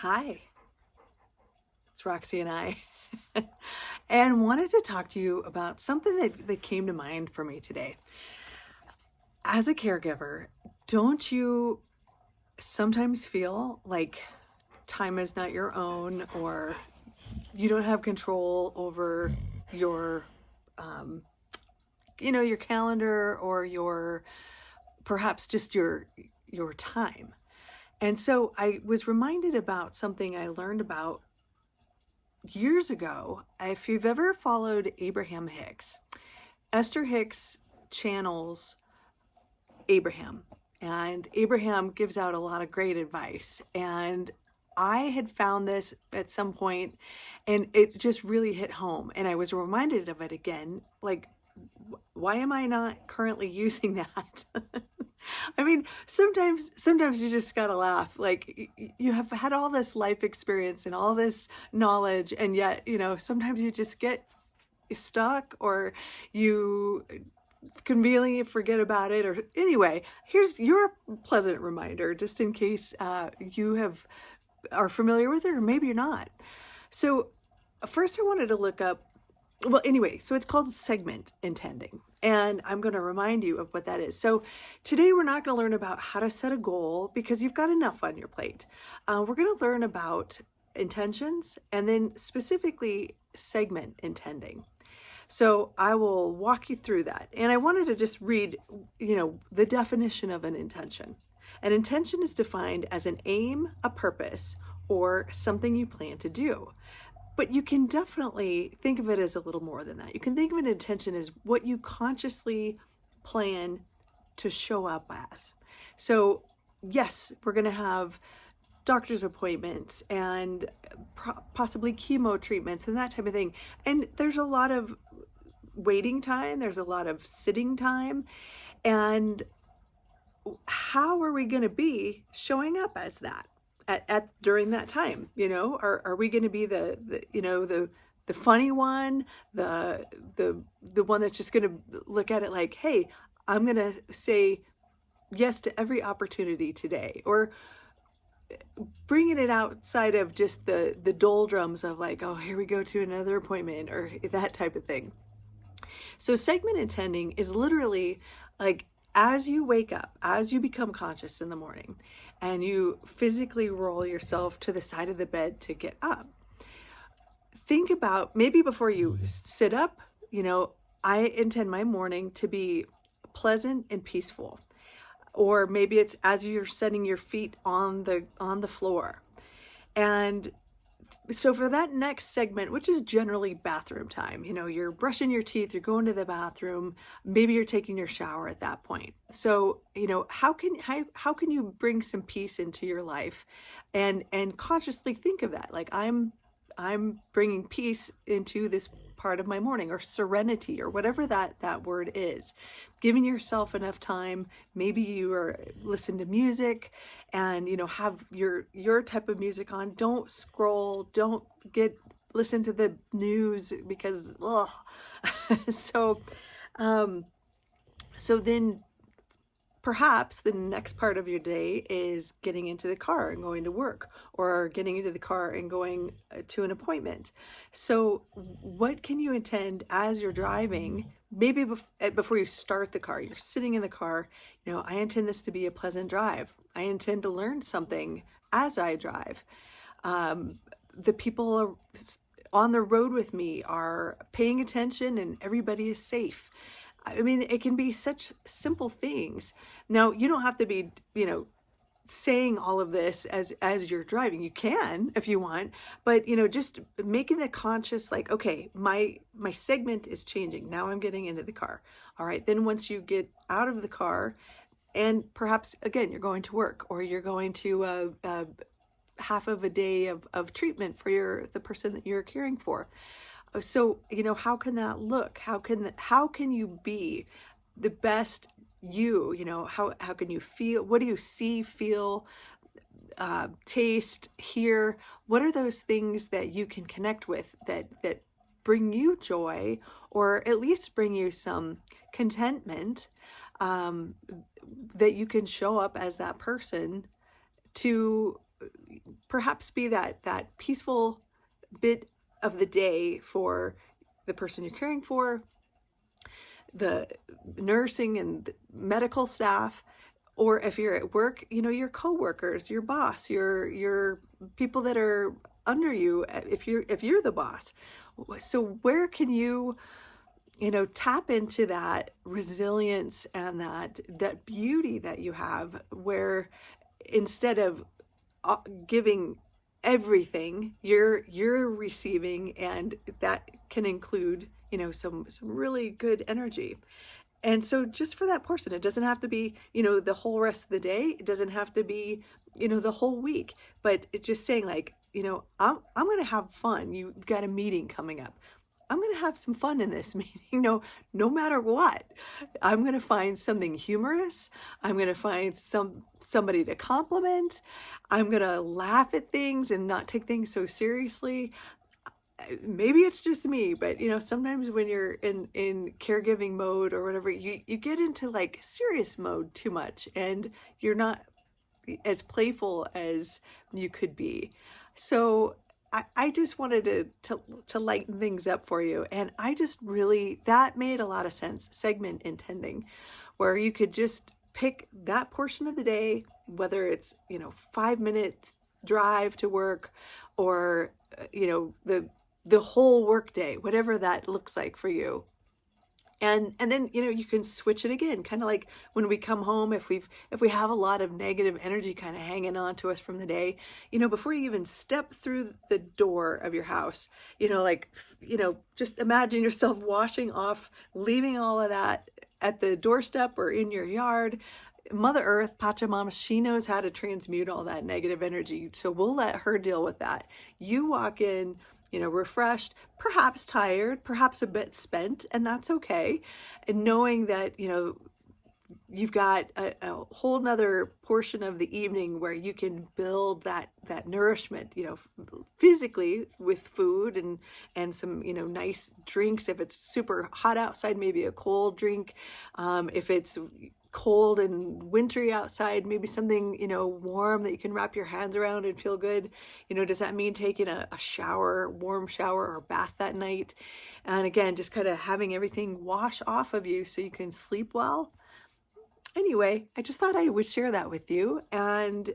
Hi, it's Roxy and I, and wanted to talk to you about something that came to mind for me today. As a caregiver, don't you sometimes feel like time is not your own, or you don't have control over your, um, your calendar, or your perhaps just your time? And so I was reminded about something I learned about years ago. If you've ever followed Abraham Hicks, Esther Hicks channels Abraham, and Abraham gives out a lot of great advice. And I had found this at some point, and it just really hit home. And I was reminded of it again. Like, why am I not currently using that? I mean, sometimes you just gotta laugh. Like, you have had all this life experience and all this knowledge, and yet, sometimes you just get stuck, or you conveniently forget about it. Or anyway, here's your pleasant reminder, just in case you are familiar with it, or maybe you're not. So first I wanted to look up, well, anyway, so it's called segment intending. And I'm going to remind you of what that is. So today we're not going to learn about how to set a goal, because you've got enough on your plate. We're going to learn about intentions, and then specifically segment intending. So I will walk you through that. And I wanted to just read, the definition of an intention. An intention is defined as an aim, a purpose, or something you plan to do. But you can definitely think of it as a little more than that. You can think of an intention as what you consciously plan to show up as. So yes, we're going to have doctor's appointments and possibly chemo treatments and that type of thing. And there's a lot of waiting time, there's a lot of sitting time. And how are we going to be showing up as that at during that time? Are we going to be the funny one, the one that's just going to look at it like, hey, I'm going to say yes to every opportunity today, or bringing it outside of just the doldrums of like, oh, here we go to another appointment, or that type of thing. So segment intending is literally like, as you wake up, as you become conscious in the morning, and you physically roll yourself to the side of the bed to get up, think about, maybe before you sit up, I intend my morning to be pleasant and peaceful. Or maybe it's as you're setting your feet on the floor. And so for that next segment, which is generally bathroom time, you're brushing your teeth, you're going to the bathroom, maybe you're taking your shower at that point. So, how can you bring some peace into your life, and consciously think of that? Like, I'm bringing peace into this part of my morning, or serenity, or whatever that word is. Giving yourself enough time. Maybe you are listen to music, and have your type of music on. Don't scroll. Don't listen to the news, because ugh. so so then perhaps the next part of your day is getting into the car and going to work, or getting into the car and going to an appointment. So what can you intend as you're driving? Maybe before you start the car, you're sitting in the car, I intend this to be a pleasant drive. I intend to learn something as I drive. The people on the road with me are paying attention, and everybody is safe. I mean, it can be such simple things. Now, you don't have to be, saying all of this as you're driving. You can if you want, but just making the conscious, like, okay, my segment is changing. Now I'm getting into the car. All right. Then once you get out of the car, and perhaps again you're going to work, or you're going to half of a day of treatment for the person that you're caring for. So, how can that look? How can you be the best you? How can you feel? What do you see, feel, taste, hear? What are those things that you can connect with, that bring you joy, or at least bring you some contentment, that you can show up as that person to perhaps be that peaceful bit of the day for the person you're caring for, the nursing and the medical staff, or if you're at work, your coworkers, your boss, your people that are under you, if you're the boss. So where can you tap into that resilience and that beauty that you have, where instead of giving everything, you're receiving, and that can include some really good energy. And so just for that portion, it doesn't have to be the whole rest of the day, it doesn't have to be the whole week, but it's just saying, like, I'm going to have fun. You've got a meeting coming up, I'm going to have some fun in this meeting, no matter what. I'm going to find something humorous. I'm going to find somebody to compliment. I'm going to laugh at things and not take things so seriously. Maybe it's just me, but sometimes when you're in caregiving mode or whatever, you get into like serious mode too much, and you're not as playful as you could be. So I just wanted to lighten things up for you. And I just really, that made a lot of sense, segment intending, where you could just pick that portion of the day, whether it's, 5 minutes drive to work, or, the whole work day, whatever that looks like for you. And then, you can switch it again, kind of like when we come home, if we have a lot of negative energy kind of hanging on to us from the day, before you even step through the door of your house, just imagine yourself washing off, leaving all of that at the doorstep or in your yard. Mother Earth, Pachamama, she knows how to transmute all that negative energy. So we'll let her deal with that. You walk in, refreshed, perhaps tired, perhaps a bit spent, and that's okay. And knowing that, you've got a whole nother portion of the evening where you can build that nourishment, physically with food and some, nice drinks. If it's super hot outside, maybe a cold drink. If it's cold and wintry outside, maybe something warm that you can wrap your hands around and feel good. Does that mean taking a shower, warm shower or bath that night? And again, just kind of having everything wash off of you so you can sleep well. Anyway, I just thought I would share that with you and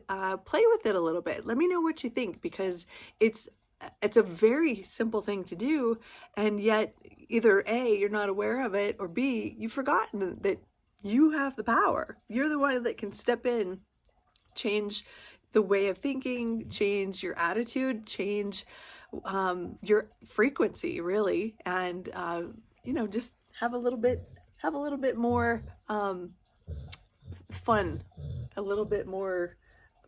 play with it a little bit. Let me know what you think, because it's a very simple thing to do, and yet either A, you're not aware of it, or B, you've forgotten that you have the power. You're the one that can step in, change the way of thinking, change your attitude, change your frequency, really, and just have a little bit more fun, a little bit more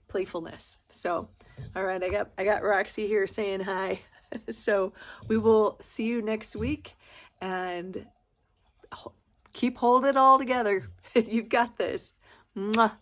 playfulness. So, all right, I got Roxy here saying hi. So we will see you next week, and keep holding it all together. You've got this. Mwah.